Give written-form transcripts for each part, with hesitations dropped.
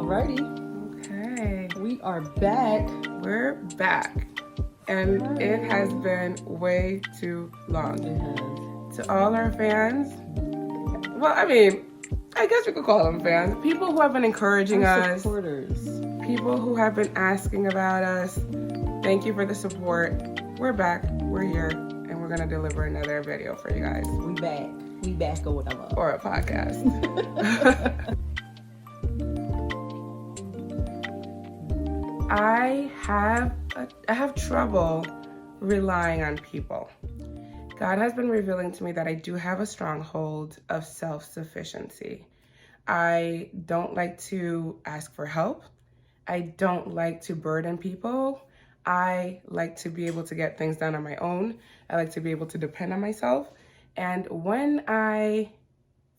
Alrighty, Okay, we are back. we're back. And it has been way too long. It has. To all our fans, well, I mean, I guess we could call them fans. People who have been encouraging Our us, supporters. people who have been asking about us, thank you for the support. We're back, we're here, and we're gonna deliver another video for you guys. We back. We back or whatever. Or a podcast. I have trouble relying on people. God has been revealing to me that I do have a stronghold of self-sufficiency. I don't like to ask for help. I don't like to burden people. I like to be able to get things done on my own. I like to be able to depend on myself. And when I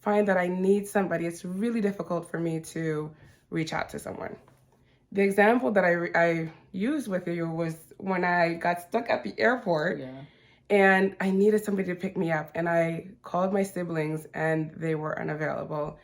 find that I need somebody, it's really difficult for me to reach out to someone. The example that I used with you was when I got stuck at the airport. Yeah. And I needed somebody to pick me up. And I called my siblings and they were unavailable.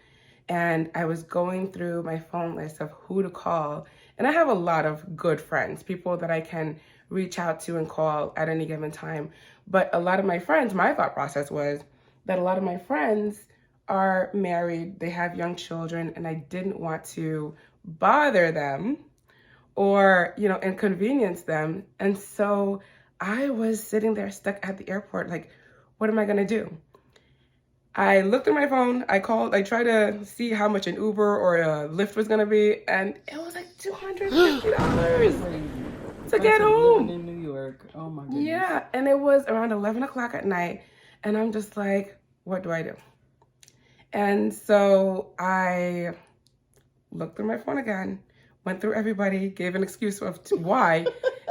And I was going through my phone list of who to call. And I have a lot of good friends, people that I can reach out to and call at any given time. But a lot of my friends, my thought process was that a lot of my friends are married, they have young children, and I didn't want to bother them or, inconvenience them. And so I was sitting there stuck at the airport, like, what am I gonna do? I looked at my phone, I tried to see how much an Uber or a Lyft was gonna be, and it was like $250 to get home. In New York. Oh my goodness. Yeah, and it was around 11 o'clock at night, and I'm just like, what do I do? And so I looked through my phone again, went through everybody, gave an excuse of why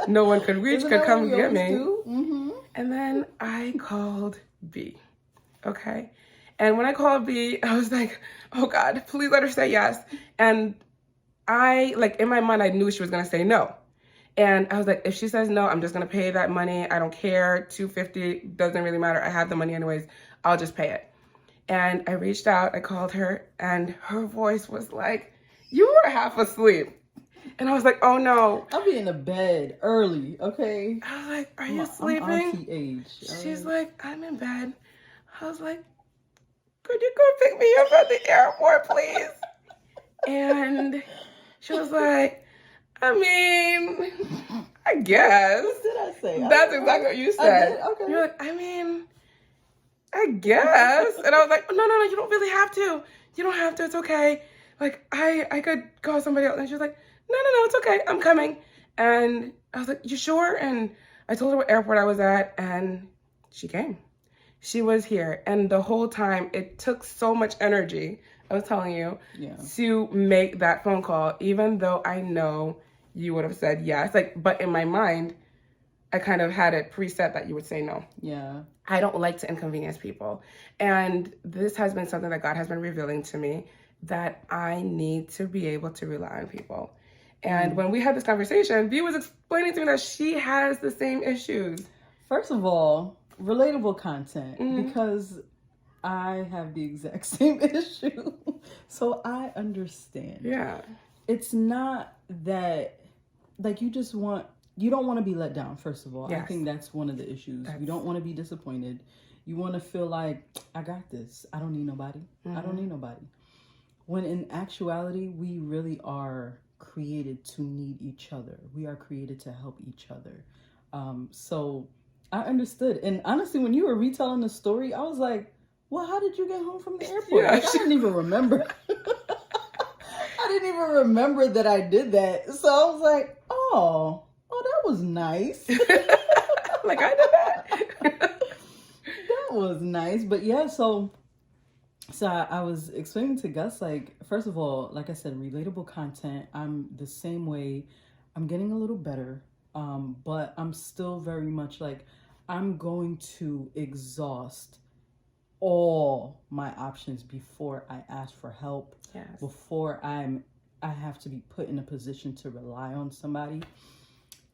no one could come get me. Mm-hmm. And then I called B, okay? And when I called B, I was like, oh God, please let her say yes. And in my mind, I knew she was gonna say no. And I was like, if she says no, I'm just gonna pay that money. I don't care, $250, doesn't really matter. I have the money anyways, I'll just pay it. And I reached out, I called her, and her voice was like, you were half asleep. And I was like, oh no. I'll be in the bed early, okay? I was like, are you sleeping? I'm auntie age. She's like, I'm in bed. I was like, could you come pick me up at the airport, please? And she was like, I mean, I guess. What did I say? That's exactly what you said. Okay. You're like, I mean, I guess. And I was like, no, you don't really have to. You don't have to, it's okay. Like, I could call somebody else. And she was like, no, it's okay, I'm coming. And I was like, you sure? And I told her what airport I was at, and she came. She was here. And the whole time, it took so much energy, I was telling you, to make that phone call, even though I know you would have said yes. But in my mind, I kind of had it preset that you would say no. Yeah. I don't like to inconvenience people. And this has been something that God has been revealing to me, that I need to be able to rely on people. And when we had this conversation, B was explaining to me that she has the same issues. First of all, relatable content, because I have the exact same issue. So I understand. Yeah. It's not that, you don't want to be let down, first of all. Yes. I think that's one of the issues. You don't want to be disappointed. You want to feel like, I got this. I don't need nobody. I don't need nobody. When in actuality, we really are created to need each other. We are created to help each other. So I understood. And honestly, when you were retelling the story, I was like, well, how did you get home from the airport? Yeah. I didn't even remember. I didn't even remember that I did that. So I was like, oh, that was nice. Like, I did that. That was nice. But yeah, so I was explaining to Gus, first of all, like I said, relatable content. I'm the same way. I'm getting a little better, but I'm still very much I'm going to exhaust all my options before I ask for help. Yes. Before I have to be put in a position to rely on somebody.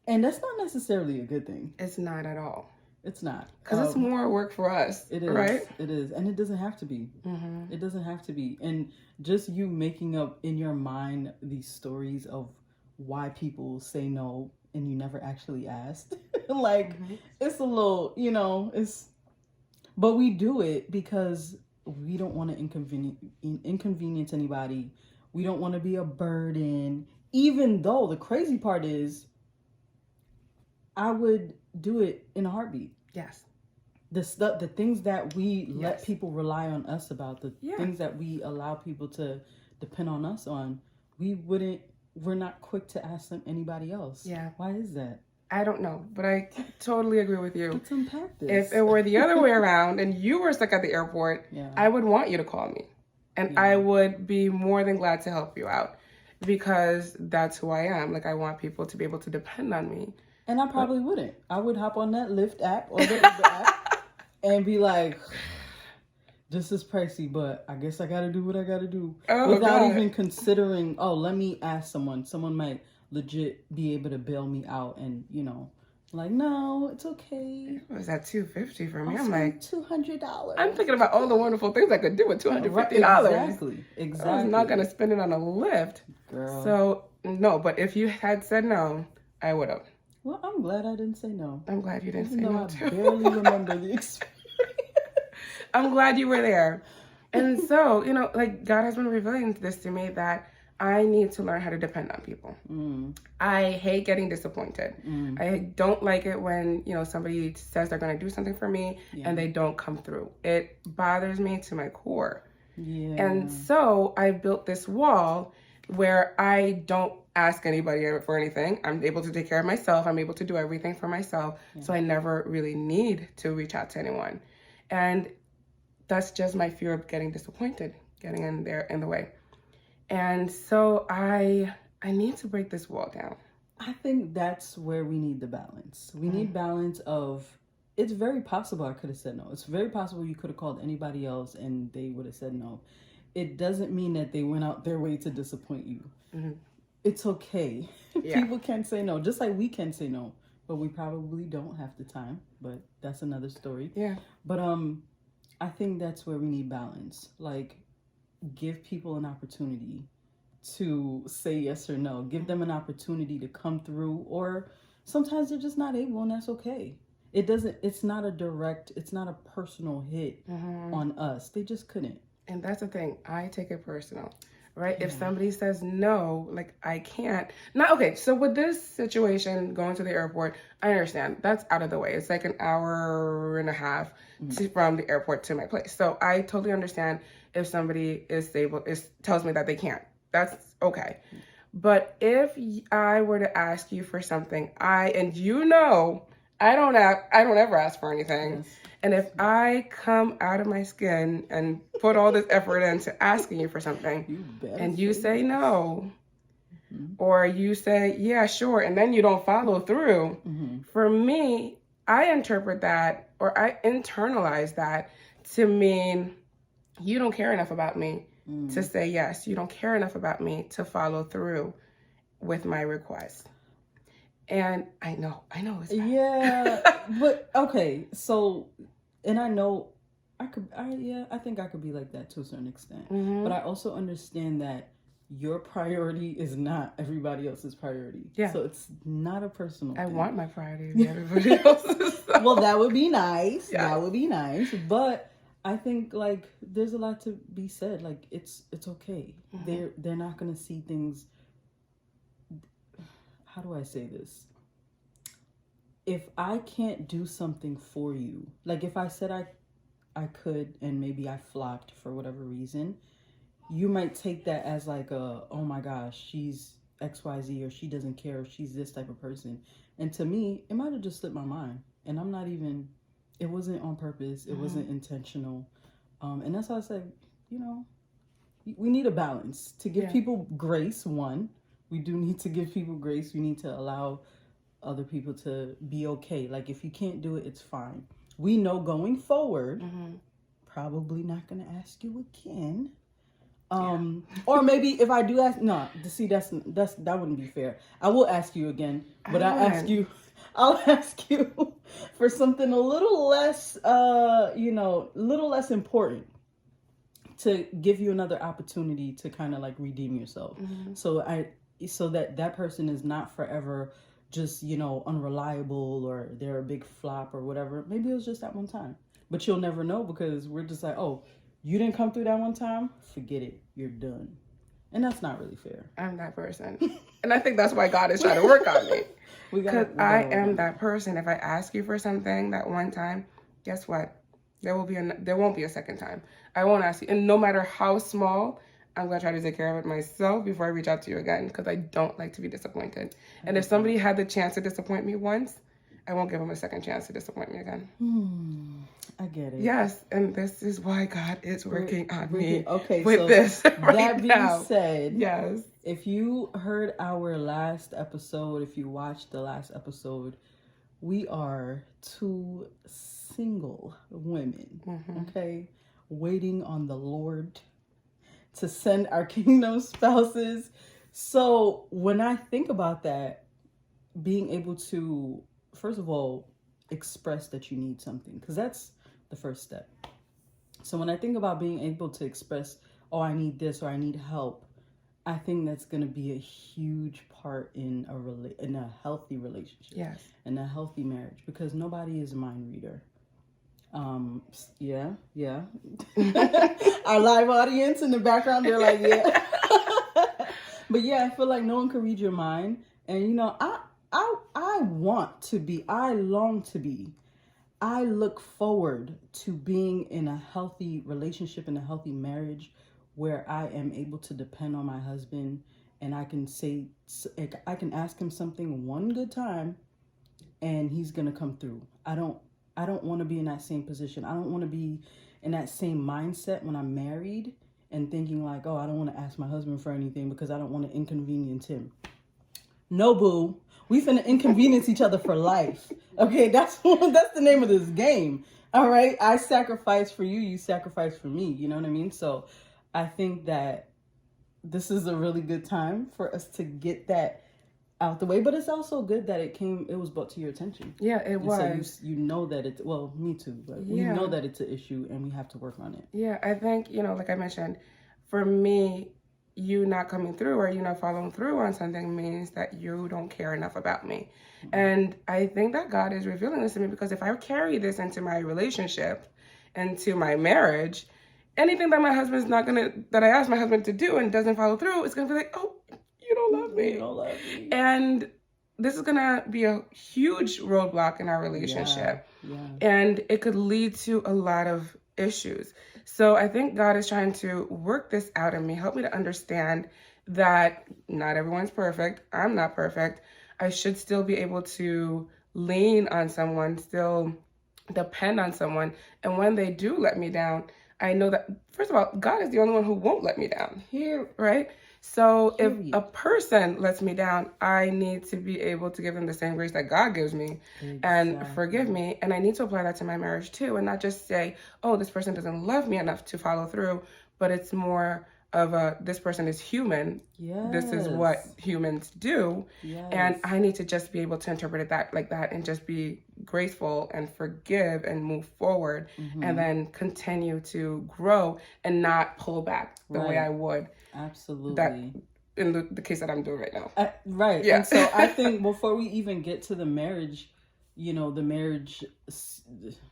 And that's not necessarily a good thing. It's not at all. It's not. Because it's more work for us. It is. Right? It is. And it doesn't have to be. It doesn't have to be. And just you making up in your mind these stories of why people say no and you never actually asked. Like, it's a little, but we do it because we don't want to inconvenience anybody. We don't want to be a burden. Even though the crazy part is, I would do it in a heartbeat. Yes. The things that we let people rely on us about, the things that we allow people to depend on us on, we're not quick to ask them anybody else. Yeah. Why is that? I don't know, but I totally agree with you. Let's unpack this. If it were the other way around and you were stuck at the airport, I would want you to call me. And I would be more than glad to help you out because that's who I am. Like, I want people to be able to depend on me. And I probably wouldn't. I would hop on that Lyft app or the Uber app and be like, this is pricey, but I guess I got to do what I got to do. Without even considering, let me ask someone. Someone might legit be able to bail me out and, like, no, it's okay. It was at $250 for me. I'm like, $200. I'm thinking about all the wonderful things I could do with $250. Exactly. I was not going to spend it on a Lyft. Girl. So, no, but if you had said no, I would have. Well, I'm glad I didn't say no. I'm glad you didn't say no, too. I barely remember the experience. I'm glad you were there. And so, like, God has been revealing this to me that I need to learn how to depend on people. I hate getting disappointed. I don't like it when, somebody says they're going to do something for me and they don't come through. It bothers me to my core. Yeah. And so I built this wall where I don't ask anybody for anything. I'm able to take care of myself. I'm able to do everything for myself. Yeah. So I never really need to reach out to anyone. And that's just my fear of getting disappointed, getting in the way. And so I need to break this wall down. I think that's where we need the balance. We need balance of, it's very possible I could have said no. It's very possible you could have called anybody else and they would have said no. It doesn't mean that they went out their way to disappoint you. It's okay. Yeah. People can say no, just like we can say no, but we probably don't have the time, but that's another story. Yeah. But I think that's where we need balance. Like, give people an opportunity to say yes or no. Give them an opportunity to come through, or sometimes they're just not able, and that's okay. It's not a personal hit on us. They just couldn't. And that's the thing. I take it personal, right? Yeah. If somebody says no, like, I can't. Not okay. So with this situation, going to the airport, I understand that's out of the way. It's like an hour and a half from the airport to my place. So I totally understand if somebody tells me that they can't. That's okay. But if I were to ask you for something, I don't ever ask for anything. Yes. And if I come out of my skin and put all this effort into asking you for something and you say no, or you say, yeah, sure, and then you don't follow through, for me, I interpret that, or I internalize that to mean you don't care enough about me to say yes. You don't care enough about me to follow through with my request. And I know it's bad. Yeah, but okay, so, and I know I think I could be like that to a certain extent. But I also understand that your priority is not everybody else's priority. Yeah. So it's not a personal thing. I want my priority to be everybody else's. So. Well, that would be nice. Yeah. That would be nice. But I think, like, there's a lot to be said. Like, it's okay. They're not going to see things. How do I say this? If I can't do something for you, like if I said I could and maybe I flopped for whatever reason, you might take that as like oh my gosh, she's XYZ, or she doesn't care, or she's this type of person. And to me, it might have just slipped my mind. And it wasn't on purpose. It wasn't intentional. And that's why I said, we need a balance to give people grace. One, we do need to give people grace. We need to allow other people to be okay. Like, if you can't do it, it's fine. We know going forward, probably not going to ask you again. Or maybe if I do ask, no, see, that wouldn't be fair. I will ask you again, but I'll ask you for something a little less, little less important, to give you another opportunity to kind of like redeem yourself. So that person is not forever just, unreliable, or they're a big flop or whatever. Maybe it was just that one time, but you'll never know, because we're just like, oh, you didn't come through that one time, forget it, you're done. And that's not really fair. I'm that person. And I think that's why God is trying to work on me. Because I am that person. If I ask you for something that one time, guess what? There won't be a second time. I won't ask you. And no matter how small, I'm going to try to take care of it myself before I reach out to you again, because I don't like to be disappointed. And if somebody had the chance to disappoint me once, I won't give them a second chance to disappoint me again. I get it. Yes, and this is why God is working on me. Okay, with so this right that being now. said, yes, if you heard our last episode, if you watched the last episode, we are two single women, okay, waiting on the Lord to send our kingdom spouses. So when I think about that, being able to, first of all, express that you need something, because that's the first step. So when I think about being able to express, oh, I need this, or I need help, I think that's going to be a huge part in a healthy relationship. yes, In a healthy marriage, because nobody is a mind reader. Yeah. Our live audience in the background, they're like, yeah. But yeah, I feel like no one can read your mind. And I long to be, I look forward to being in a healthy relationship, in a healthy marriage, where I am able to depend on my husband, and I can ask him something one good time and he's going to come through. I don't want to be in that same position. I don't want to be in that same mindset when I'm married and thinking like, oh, I don't want to ask my husband for anything because I don't want to inconvenience him. No, boo. We finna inconvenience each other for life. Okay, that's the name of this game. All right, I sacrifice for you, you sacrifice for me. You know what I mean? So I think that this is a really good time for us to get that out the way. But it's also good that it was brought to your attention. Yeah, it was. So you know that it's, well, me too, but we know that it's an issue and we have to work on it. Yeah, I think, like I mentioned, for me, you not coming through or you not following through on something means that you don't care enough about me. And I think that God is revealing this to me, because if I carry this into my relationship, into my marriage, anything that that I ask my husband to do and doesn't follow through, it's gonna be like, oh, you don't love me. You don't love me. And this is gonna be a huge roadblock in our relationship. Yeah. And it could lead to a lot of issues. So I think God is trying to work this out in me, help me to understand that not everyone's perfect. I'm not perfect. I should still be able to lean on someone, still depend on someone. And when they do let me down, I know that, first of all, God is the only one who won't let me down. Right? So if a person lets me down, I need to be able to give them the same grace that God gives me and forgive me. And I need to apply that to my marriage too, and not just say, oh, this person doesn't love me enough to follow through, but it's more of this person is human. Yes. This is what humans do. Yes. And I need to just be able to interpret it like that and just be graceful and forgive and move forward and then continue to grow and not pull back the way I would. Absolutely. That in the case that I'm doing right now. Right. Yeah. And so I think before we even get to the marriage, the marriage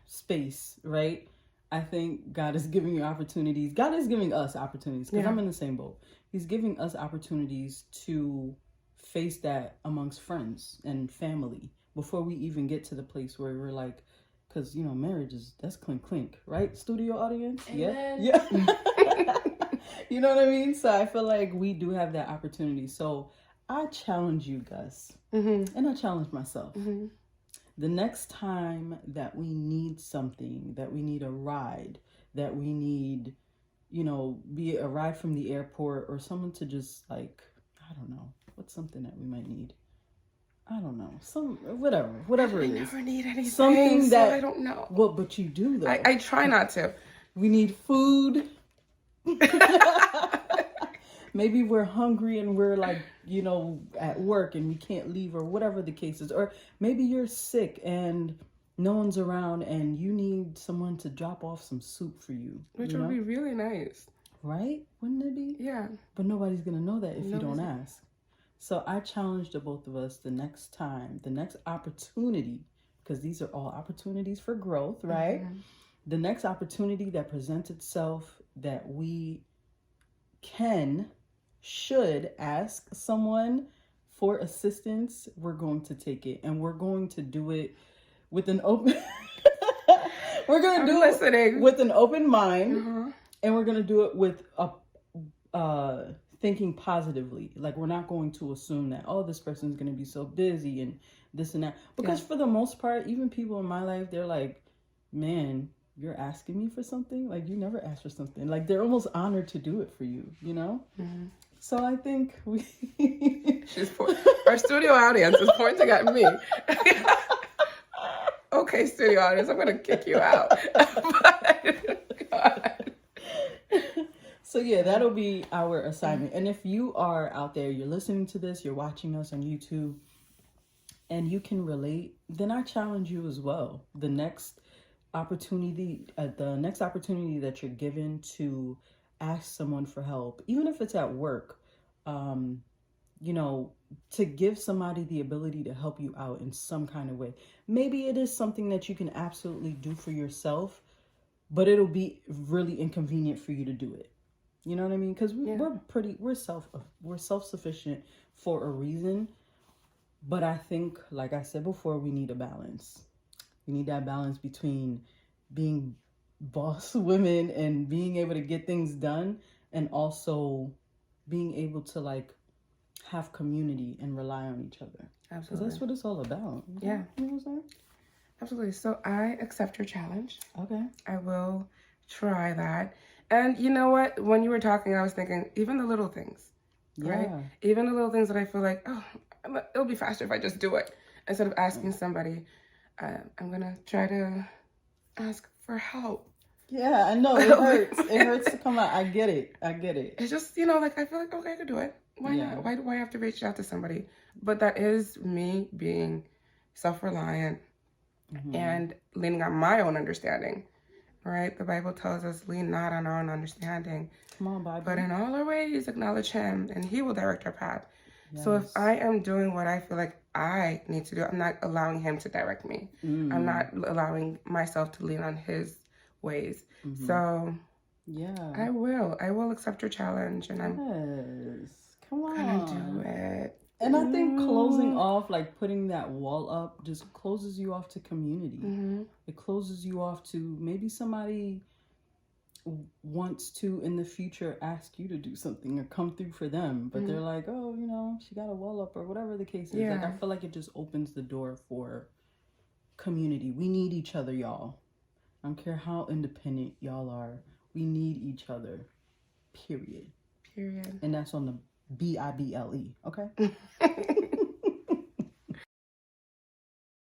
space, right? I think God is giving you opportunities. God is giving us opportunities, because I'm in the same boat. He's giving us opportunities to face that amongst friends and family before we even get to the place where we're like, because, marriage that's clink, right? Studio audience? Amen. Yeah. You know what I mean? So I feel like we do have that opportunity. So I challenge you, Gus, and I challenge myself. The next time that we need something, that we need a ride, that we need, be it a ride from the airport or someone to just like, I don't know, what's something that we might need? I don't know. Whatever it is. I never need anything. Something that I don't know. Well, but you do though. I try not to. We need food. Maybe we're hungry and we're like, you know, at work and we can't leave or whatever the case is. Or maybe you're sick and no one's around and you need someone to drop off some soup for you. Which you would know? be really nice. Right? Wouldn't it be? Yeah. But nobody's going to know that if you don't Nobody's- ask. So I challenge the both of us the next time, the next opportunity, because these are all opportunities for growth, right? Mhm. The next opportunity that presents itself that we should ask someone for assistance, we're going to take it. And we're going to do it with an open... we're going to do it with an open mind. Uh-huh. And we're going to do it with thinking positively. Like, we're not going to assume that, oh, this person's going to be so busy and this and that. Because for the most part, even people in my life, they're like, man, you're asking me for something? Like, you never asked for something. Like, they're almost honored to do it for you, you know? Mm-hmm. So I think our studio audience is pointing at me. Okay, studio audience, I'm going to kick you out. God. So yeah, that'll be our assignment. And if you are out there, you're listening to this, you're watching us on YouTube, and you can relate, then I challenge you as well. The next opportunity that you're given to ask someone for help, even if it's at work, you know, to give somebody the ability to help you out in some kind of way. Maybe it is something that you can absolutely do for yourself, but it'll be really inconvenient for you to do it. You know what I mean? Because we're self-sufficient for a reason. But I think, like I said before, we need a balance. We need that balance between being boss women and being able to get things done, and also being able to like have community and rely on each other. Absolutely. Because that's what it's all about. Yeah. You know what I'm saying? Absolutely. So I accept your challenge. Okay. I will try that. And you know what? When you were talking, I was thinking, even the little things, right? Even the little things that I feel like, oh, it'll be faster if I just do it. Instead of asking somebody, I'm going to try to ask for help. Yeah, I know. It hurts. It hurts to come out. I get it. It's just, you know, like, I feel like, okay, I could do it. Why not? Why do I have to reach out to somebody? But that is me being self-reliant and leaning on my own understanding. Right? The Bible tells us, lean not on our own understanding. Come on, Bible. But in all our ways, acknowledge him, and he will direct our path. Yes. So if I am doing what I feel like I need to do, I'm not allowing him to direct me. I'm not allowing myself to lean on his ways. So I will accept your challenge, and I'm gonna do it. And I think closing off, like putting that wall up, just closes you off to community. It closes you off to maybe somebody wants to in the future ask you to do something or come through for them, but they're like, oh, you know, she got a wall up or whatever the case is. Like, I feel like it just opens the door for community. We need each other, y'all. I don't care how independent y'all are. We need each other. Period. Period. And that's on the BIBLE, okay?